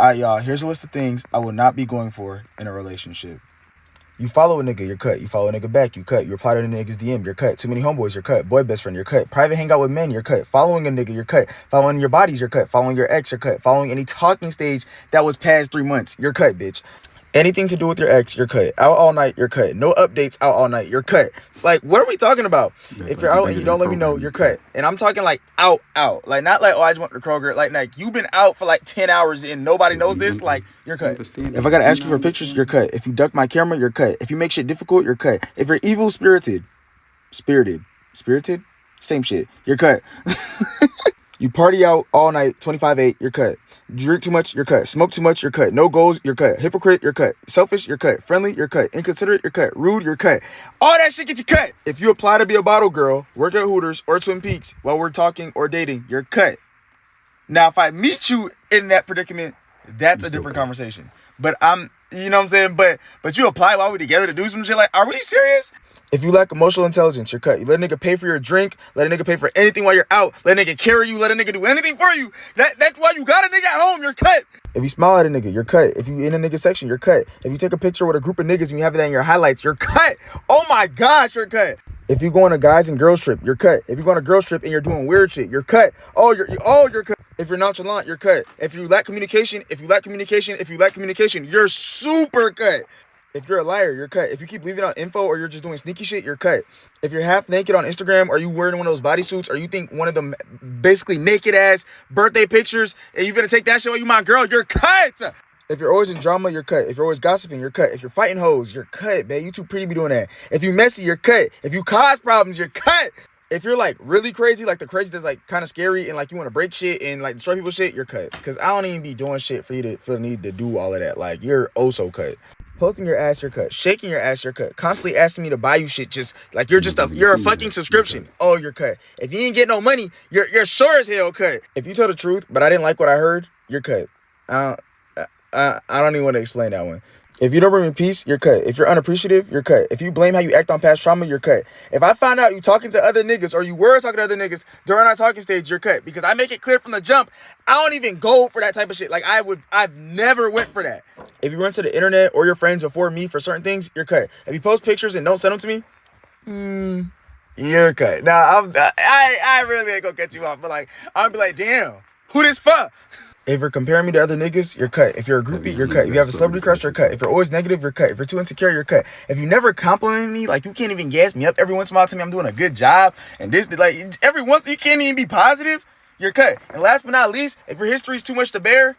Alright, y'all, here's a list of things I will not be going for in a relationship. You follow a nigga, you're cut. You follow a nigga back, you cut. You reply to a nigga's DM, you're cut. Too many homeboys, you're cut. Boy best friend, you're cut. Private hangout with men, you're cut. Following a nigga, you're cut. Following your bodies, you're cut. Following your ex, you're cut. Following any talking stage that was past 3 months, you're cut, bitch. Anything to do with your ex, you're cut. Out all night, you're cut. No updates, out all night, you're cut. Like, what are we talking about? If you're out and you don't let me know, you're cut. And I'm talking like out. Like, not like, oh, I just went to Kroger. Like you've been out for like 10 hours and nobody knows this, like, you're cut. If I gotta ask you for pictures, you're cut. If you duck my camera, you're cut. If you make shit difficult, you're cut. If you're evil spirited, same shit, you're cut. You party out all night, 25/8, you're cut. Drink too much, you're cut. Smoke too much, you're cut. No goals, you're cut. Hypocrite, you're cut. Selfish, you're cut. Friendly, you're cut. Inconsiderate, you're cut. Rude, you're cut. All that shit get you cut. If you apply to be a bottle girl, work at Hooters or Twin Peaks while we're talking or dating, you're cut. Now, if I meet you in that predicament, that's a different conversation. But you know what I'm saying? But you apply while we're together to do some shit. Like, are we serious? If you lack emotional intelligence, you're cut. You let a nigga pay for your drink, let a nigga pay for anything while you're out, let a nigga carry you, let a nigga do anything for you. That's why you got a nigga at home, you're cut. If you smile at a nigga, you're cut. If you in a nigga section, you're cut. If you take a picture with a group of niggas and you have that in your highlights, you're cut. Oh my gosh, you're cut. If you go on a guys and girls trip, you're cut. If you go on a girls trip and you're doing weird shit, you're cut. You're cut. If you're nonchalant, you're cut. If you lack communication, you're super cut. If you're a liar, you're cut. If you keep leaving out info or you're just doing sneaky shit, you're cut. If you're half naked on Instagram or you wearing one of those bodysuits or you think one of them basically naked ass birthday pictures and you gonna take that shit while you my girl, you're cut. If you're always in drama, you're cut. If you're always gossiping, you're cut. If you're fighting hoes, you're cut, babe. You too pretty to be doing that. If you messy, you're cut. If you cause problems, you're cut. If you're like really crazy, like the crazy that's like kind of scary and like you want to break shit and like destroy people's shit, you're cut. Because I don't even be doing shit for you to feel the need to do all of that. Like, you're oh so cut. Posting your ass, you're cut. Shaking your ass, you're cut. Constantly asking me to buy you shit, just like you're a fucking subscription. Oh, you're cut. If you ain't get no money, you're sure as hell cut. If you tell the truth, but I didn't like what I heard, you're cut. I don't even want to explain that one. If you don't bring me peace, you're cut. If you're unappreciative, you're cut. If you blame how you act on past trauma, you're cut. If I find out you talking to other niggas or you were talking to other niggas during our talking stage, you're cut. Because I make it clear from the jump, I don't even go for that type of shit. Like, I've never went for that. If you run to the internet or your friends before me for certain things, you're cut. If you post pictures and don't send them to me, you're cut. Now, I really ain't gonna cut you off, but like, I'm gonna be like, damn, who this for? If you're comparing me to other niggas, you're cut. If you're a groupie, you're cut. If you have a celebrity crush, you're cut. If you're always negative, you're cut. If you're too insecure, you're cut. If you never compliment me, like you can't even gas me up every once in a while, tell me I'm doing a good job, and this, like every once you can't even be positive, you're cut. And last but not least, if your history's too much to bear,